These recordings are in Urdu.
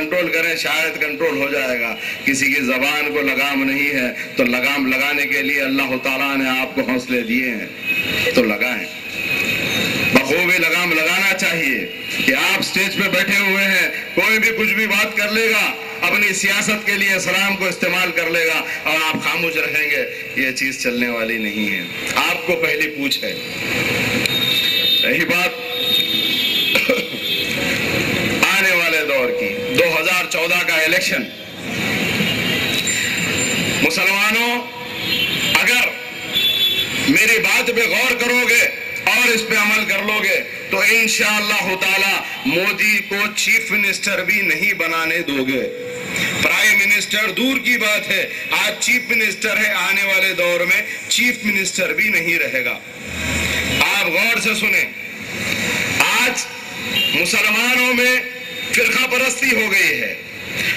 کنٹرول کریں, شاید کنٹرول ہو جائے گا. کسی کی زبان کو لگام نہیں ہے تو لگام لگانے کے لیے اللہ تعالیٰ نے آپ کو حوصلے دیے ہیں تو لگائیں. بخوبی لگام لگانا چاہیے کہ آپ سٹیج پہ بیٹھے ہوئے ہیں, کوئی بھی کچھ بھی بات کر لے گا, اپنی سیاست کے لیے اسلام کو استعمال کر لے گا اور آپ خاموش رہیں گے, یہ چیز چلنے والی نہیں ہے. آپ کو پہلی پوچھ ہے. رہی بات آنے والے دور کی, 2014 کا الیکشن, مسلمانوں اگر میری بات پہ غور کرو گے اور اس پہ عمل کر لو گے تو انشاءاللہ تعالی مودی کو چیف منسٹر بھی نہیں بنانے دو گے. پرائم منسٹر دور کی بات ہے, آج چیف منسٹر ہے, آنے والے دور میں چیف منسٹر بھی نہیں رہے گا. آپ غور سے سنیں, آج مسلمانوں میں فرقہ پرستی ہو گئی ہے.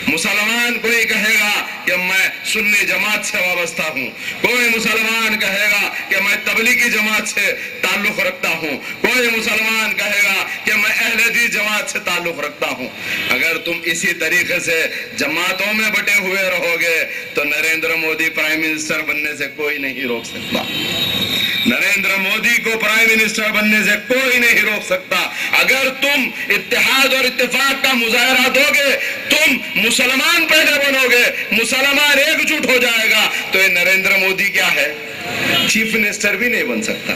مسلمان کوئی کہے گا کہ میں سنی جماعت سے وابستہ ہوں, کوئی مسلمان کہے گا کہ میں تبلیغی جماعت سے تعلق رکھتا ہوں, کوئی مسلمان کہے گا کہ میں اہل حدیث جماعت سے تعلق رکھتا ہوں. اگر تم اسی طریقے سے جماعتوں میں بٹے ہوئے رہو گے تو نریندر مودی پرائم منسٹر بننے سے کوئی نہیں روک سکتا. نریندر مودی کو پرائم منسٹر بننے سے کوئی نہیں روک سکتا. اگر تم اتحاد اور اتفاق کا مظاہرہ دو گے, تم مسلمان پہلے بنو گے, مسلمان ایک جٹ ہو جائے گا, تو یہ نریندر مودی کیا ہے, چیف منسٹر بھی نہیں بن سکتا.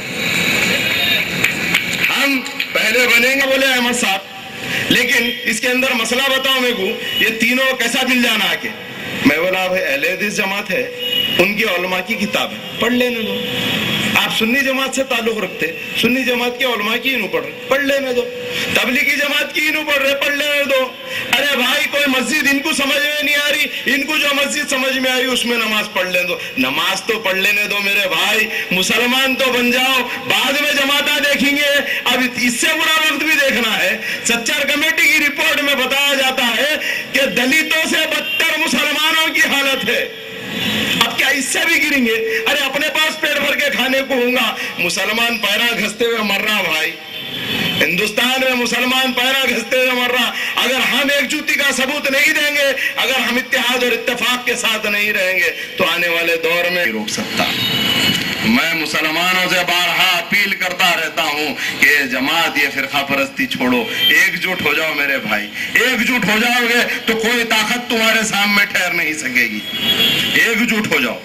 ہم پہلے بنیں گے بولے احمد صاحب, لیکن اس کے اندر مسئلہ بتاؤ میرے کو, یہ تینوں کیسا مل جانا آ کے. میں بولا بھائی اہل حدیث جماعت ہے, ان کی علماء کی کتاب ہے, پڑھ لینے دو. آپ سنی جماعت سے تعلق رکھتے, سنی جماعت کے علماء کی انہوں پڑھ رہے, پڑھ لینے دو. تبلیغی جماعت کی انہوں پڑھ رہے, پڑھ لینے دو. ارے بھائی کوئی مسجد ان کو سمجھ میں نہیں آ رہی, ان کو جو مسجد سمجھ میں آ رہی اس میں نماز پڑھ لینے دو. نماز تو پڑھ لینے دو میرے بھائی, مسلمان تو بن جاؤ, بعد میں جماعتیں دیکھیں گے. اب اس سے برا وقت بھی دیکھنا ہے. سچر کمیٹی کی رپورٹ میں بتایا جاتا ہے کہ دلتوں سے بدتر مسلمانوں کی حالت ہے. اب کیا اس سے بھی گریں گے؟ ارے اپنے پاس پیٹ بھر کے کھانے کو ہوں گا, مسلمان پیرا گھستے ہوئے مر رہا بھائی. ہندوستان میں مسلمان پیرا گھستے ہوئے مر رہا. اگر ہم ایک جوتی کا ثبوت نہیں دیں گے, اگر ہم اتحاد اور اتفاق کے ساتھ نہیں رہیں گے تو آنے والے دور میں روک سکتا. میں مسلمانوں سے بارہا اپیل کرتا رہتا ہوں کہ جماعت یہ فرقہ پرستی چھوڑو, ایک جٹ ہو جاؤ میرے بھائی. ایک جٹ ہو جاؤ گے تو کوئی طاقت تمہارے سامنے ٹھہر نہیں سکے گی. ایک جٹ ہو جاؤ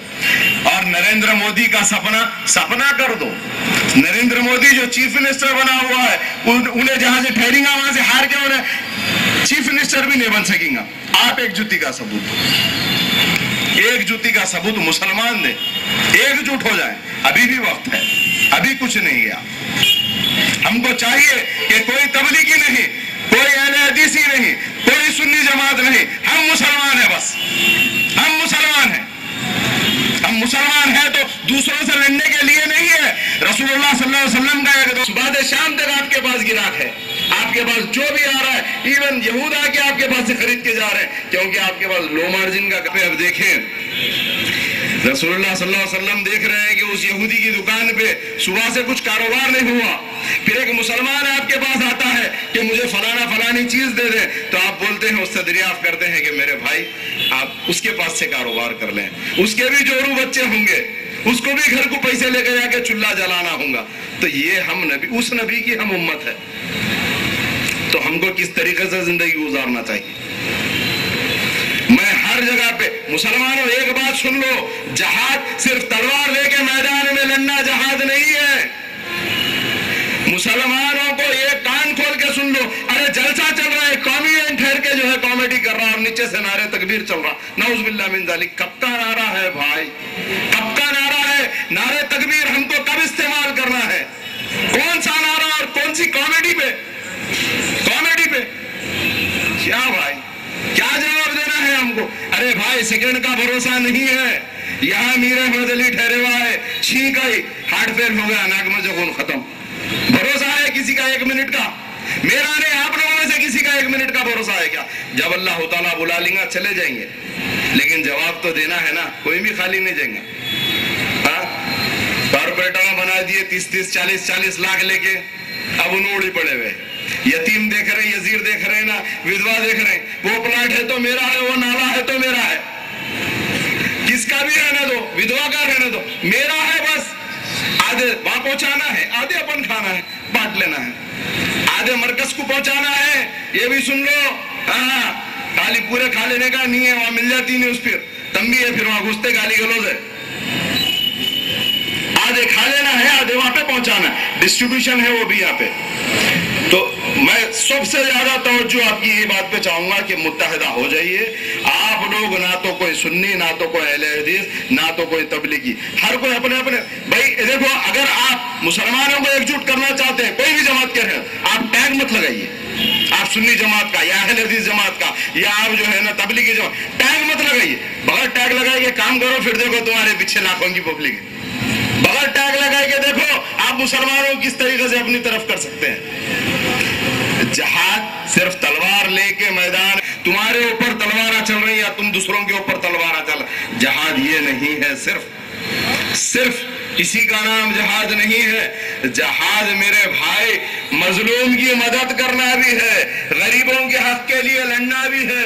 اور نریندر مودی کا سپنا کر دو. نریندر مودی جو چیف منسٹر بنا ہوا ہے, انہیں جہاں سے ٹھہریں گا وہاں سے ہار کے انہیں چیف منسٹر بھی نہیں بن سکیں گا. آپ ایک جتی کا ثبوت دو, ایک جتی کا ثبوت مسلمان دیں, ایک جٹ ہو جائیں. ابھی بھی وقت ہے, ابھی کچھ نہیں گیا. ہم کو چاہیے کہ کوئی تبلیغی نہیں, کوئی اہل حدیثی نہیں, کوئی سنی جماعت نہیں, ہم مسلمان ہیں. بس ہم مسلمان ہیں. ہم مسلمان ہیں تو دوسروں سے لڑنے کے لیے نہیں ہے. رسول اللہ صلی اللہ علیہ وسلم کا ایک دوست بعد شام تک آپ کے پاس گراہک ہے, آپ کے پاس جو بھی آ رہا ہے, ایون یہود آ کے آپ کے پاس سے خرید کے جا رہے ہیں کیونکہ آپ کے پاس لو مارجن کا کپڑے. اب دیکھیں رسول اللہ صلی اللہ علیہ وسلم دیکھ رہے ہیں کہ اس یہودی کی دکان پہ صبح سے کچھ کاروبار نہیں ہوا, پھر ایک مسلمان آپ کے پاس آتا ہے کہ مجھے فلانی چیز دے دیں, تو آپ بولتے ہیں, اس سے دریافت کرتے ہیں کہ میرے بھائی آپ اس کے پاس سے کاروبار کر لیں, اس کے بھی جورو بچے ہوں گے, اس کو بھی گھر کو پیسے لے کے جا کے چولہا جلانا ہوگا. تو یہ ہم نبی, اس نبی کی ہم امت ہے, تو ہم کو کس طریقے سے زندگی گزارنا چاہیے. میں ہر جگہ پہ مسلمانوں ایک بات سن لو, جہاد صرف تلوار لے کے میدان میں لڑنا جہاد نہیں ہے. مسلمانوں کو یہ کان کھول کے سن لو, ارے جلسہ چل رہا ہے, قومی ٹھہر کے جو ہے کامیڈی کر رہا اور نیچے سے نعرے تکبیر چل رہا, نعوذ باللہ من ذالک. کب کا نعرہ ہے بھائی, کب کا نعرہ ہے؟ نعرے تکبیر ہم کو کب استعمال کرنا ہے؟ کون سا نعرہ اور کون سی کامیڈی پہ؟ کامیڈی پہ کیا بھائی, کیا جواب دینا ہے ہم کو؟ ارے بھائی سیکنڈ کا بھروسہ نہیں ہے. یہاں میر احمد علی ٹھہرے ہوا ہے, چھینک آئی, ہارٹ فیل ہو گیا, ناک میں جو خون ختم. بھروسہ ہے کسی کا 1 منٹ کا؟ میرا نہیں, آپ لوگوں میں سے کسی کا 1 منٹ کا بھروسہ ہے کیا؟ جب اللہ تعالیٰ بلا لیں گا چلے جائیں گے, لیکن جواب تو دینا ہے نا, کوئی بھی خالی نہیں جائیں گا. کارپوریٹر بنا دیے 30-40 لاکھ لے کے, اب انہوں اڑی پڑے ہوئے. یتیم دیکھ رہے ہیں, یزیر دیکھ رہے ہیں نا, ودوا دیکھ رہے ہیں, وہ پلاٹ ہے تو میرا ہے, وہ نالا ہے تو میرا ہے, کس کا بھی رہنے دو, ودوا کا رہنے دو, میرا ہے بس. آدھے وہاں پہنچانا ہے, آدھے اپن کھانا ہے, بانٹ لینا ہے, آدھے مرکز کو پہنچانا ہے, یہ بھی سن لو. ہاں, گالی پورے کھا لینے کا نہیں ہے, وہاں مل جاتی نہیں اس پھر تم بھی ہے, پھر وہاں گھستے گالی گلوز ہے. آدھے کھا لینا ہے, آدھے وہاں پہ پہنچانا ہے, ڈسٹریبیوشن ہے وہ بھی یہاں پہ. تو میں سب سے زیادہ توجہ آپ کی یہ بات پہ چاہوں گا کہ متحدہ ہو جائیے آپ لوگ, نہ تو کوئی سنی, نہ تو کوئی اہل حدیث, نہ تو کوئی تبلیغی, ہر کوئی اپنے اپنے. بھائی دیکھو, اگر آپ مسلمانوں کو ایک جٹ کرنا چاہتے ہیں, کوئی بھی جماعت کے ہیں, آپ ٹیگ مت لگائیے, آپ سنی جماعت کا یا اہل حدیث جماعت کا یا آپ جو ہے نا تبلیغی جماعت, ٹیگ مت لگائیے. بغیر ٹیگ لگائے کے کام کرو, پھر دیکھو تمہارے پیچھے لاکھوں کی پبلک ہے. بغیر ٹیگ لگائے کے دیکھو آپ مسلمانوں کو کس طریقے سے اپنی طرف کر سکتے ہیں. جہاد صرف تلوار لے کے میدان, تمہارے اوپر تلواریں چل رہی ہیں یا تم دوسروں کے اوپر تلواریں چل رہی, جہاد یہ نہیں ہے. صرف کسی کا نام جہاد نہیں ہے. جہاد میرے بھائی مظلوم کی مدد کرنا بھی ہے, غریبوں کے حق کے لیے لڑنا بھی ہے,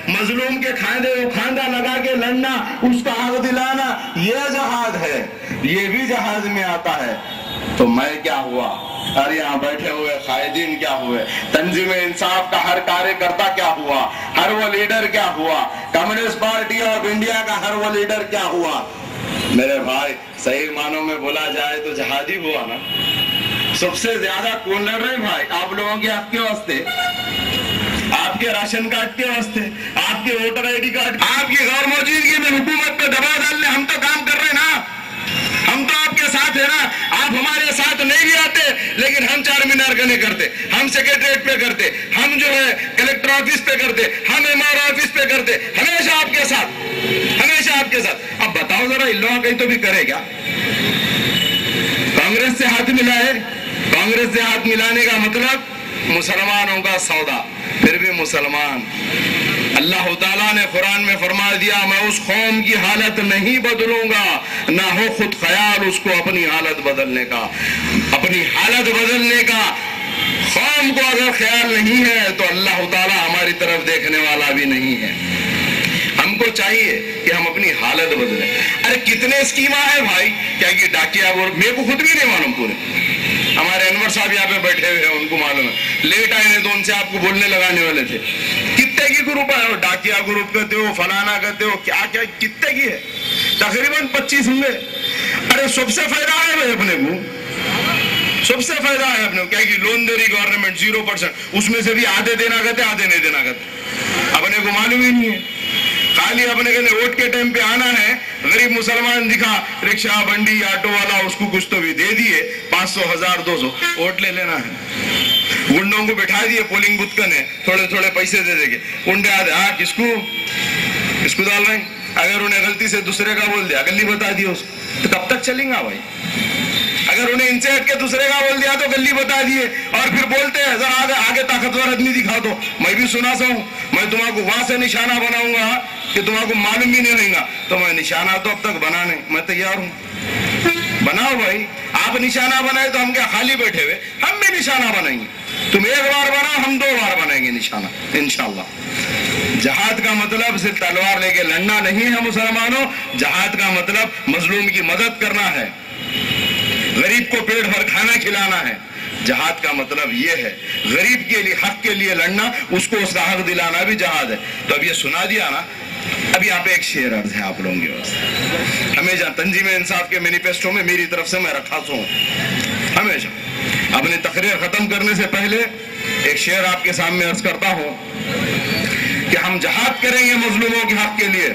مظلوم کے کھاندہ لگا کے لڑنا, اس کا حق دلانا, یہ جہاد ہے, یہ بھی جہاد میں آتا ہے. تو میں کیا ہوا, اور یہاں بیٹھے ہوئے قائدین کیا ہوئے, تنظیم انصاف کا ہر کاریہ کرتا کیا ہوا, ہر وہ لیڈر کیا ہوا, کمیونسٹ پارٹی آف انڈیا کا ہر وہ لیڈر کیا ہوا. میرے بھائی صحیح معنوں میں بولا جائے تو جہادی ہوا نا. سب سے زیادہ کون لڑ رہے بھائی, آپ لوگوں کے حق کے واسطے, آپ کے راشن کارڈ کے واسطے, آپ کے ووٹر آئی ڈی کارڈ, آپ کی غیر موجودگی میں حکومت پہ دباؤ ڈالنے. ہم تو کام کر رہے ہیں نا, ہم تو آپ کے ساتھ ہیں نا. آپ ہمارے ساتھ نہیں بھی آتے, لیکن ہم چار مینار کا نہیں کرتے, ہم سیکریٹریٹ پہ کرتے, ہم جو ہے کلیکٹر آفس پہ کرتے, ہم ایم آر آفس پہ کرتے, ہمیشہ آپ کے ساتھ, ہمیشہ آپ کے ساتھ. اب بتاؤ ذرا, ان لوگوں کہیں تو بھی کرے کیا, کانگریس سے ہاتھ ملائے, کانگریس سے ہاتھ ملانے کا مطلب مسلمانوں کا سودا. پھر بھی مسلمان, اللہ تعالیٰ نے قرآن میں فرما دیا, میں اس قوم کی حالت نہیں بدلوں گا, نہ ہو خود خیال اس کو اپنی حالت بدلنے کا. اپنی حالت بدلنے کا قوم کو اگر خیال نہیں ہے تو اللہ تعالیٰ ہماری طرف دیکھنے والا بھی نہیں ہے. ہم کو چاہیے کہ ہم اپنی حالت بدلیں. ارے کتنے اسکیماں ہیں بھائی, کیا کہ ڈاکیا, میرے کو خود بھی نہیں معلوم پورے, ہمارے انور صاحب یہاں پہ بیٹھے ہوئے ہیں, ان کو معلوم ہے, لیٹ آئے ہیں تو ان سے آپ کو بولنے لگانے والے تھے. کتنے کی گروپ ہے, ڈاکیا گروپ کہتے ہو, فلانا کہتے ہو, کیا کیا کتنے کی ہے, تقریباً 25 ہوں گے. ارے سب سے فائدہ ہے بھائی اپنے کو, سب سے فائدہ ہے اپنے کو. کیا کہ لون دے رہی گورنمنٹ 0%, اس میں سے بھی آدھے دینا کہتے, آدھے نہیں دینا کہتے, اپنے کو معلوم ہی نہیں ہے. خالی اپنے کہتے ووٹ کے ٹائم پہ آنا ہے, غریب مسلمان دکھا, رکشہ بنڈی آٹو والا, اس کو کچھ تو بھی دے دیے, 500 1000 200, ووٹ لے لینا ہے. گنڈوں کو بٹھا دیے پولنگ بوتھ کرنے, تھوڑے تھوڑے پیسے دے دے کے, گنڈے آدھے, ہاں کس کو ڈال رہے ہیں. اگر انہیں غلطی سے دوسرے کا بول دیا, گلی بتا دی اس کو, تو کب تک چلیں گا بھائی. اگر انہیں ان سے ہٹ کے دوسرے کا بول دیا تو گلی بتا دیے, اور پھر بولتے ہیں ذرا آگے طاقتور آدمی دکھا دو, میں بھی سنا سا ہوں, میں تمہارے کو وہاں سے نشانہ بناؤں گا کہ تمہارے کو معلوم بھی نہیں ہوگا. تو میں نشانہ تو اب تک بنانے میں تیار ہوں, بناؤ بھائی. آپ نشانہ بنائے تو ہم کیا خالی بیٹھے ہوئے, ہم بھی نشانہ بنائیں گے. تم ایک بار بناؤ, ہم 2 بار بنائیں گے نشانہ انشاءاللہ. جہاد کا مطلب صرف تلوار لے کے لڑنا نہیں ہے مسلمانوں, جہاد کا مطلب مظلوم کی مدد کرنا ہے, غریب کو پیٹ بھر کھانا کھلانا ہے. جہاد کا مطلب یہ ہے, غریب کے لیے حق کے لیے لڑنا, اس کو اس کا حق دلانا بھی جہاد ہے. تو اب یہ سنا دیا نا, اب یہاں پہ ایک شعر عرض ہے آپ لوگوں کے واسطے. ہمیشہ تنظیم انصاف کے مینیفیسٹو میں میری طرف سے میں رکھا سوں, ہمیشہ اپنی تقریر ختم کرنے سے پہلے ایک شعر آپ کے سامنے عرض کرتا ہوں کہ ہم جہاد کریں گے مظلوموں کے حق کے لیے,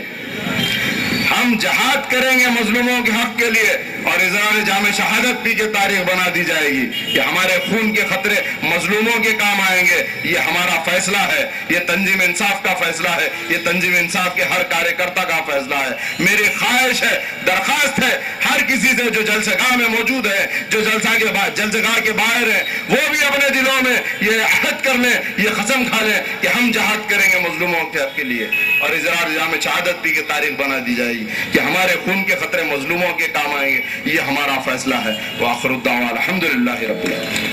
ہم جہاد کریں گے مظلوموں کے حق کے لیے, اور اظہار جامع شہادت بھی کی تاریخ بنا دی جائے گی کہ ہمارے خون کے خطرے مظلوموں کے کام آئیں گے. یہ ہمارا فیصلہ ہے, یہ تنظیم انصاف کا فیصلہ ہے, یہ تنظیم انصاف کے ہر کاریہ کرتا کا فیصلہ ہے. میری خواہش ہے, درخواست ہے ہر کسی سے جو جلسہ گاہ میں موجود ہے, جو جلسہ گاہ کے باہر ہے, وہ بھی اپنے دلوں میں یہ عہد کر لیں, یہ قسم کھا لیں کہ ہم جہاد کریں گے مظلوموں کے حق کے لیے, اور اظہار جامع شہادت بھی کی تاریخ بنا دی جائے گی کہ ہمارے خون کے خطرے مظلوموں کے کام آئیں گے. یہ ہمارا فیصلہ ہے. وآخر الدعوان الحمدللہ رب العالمین.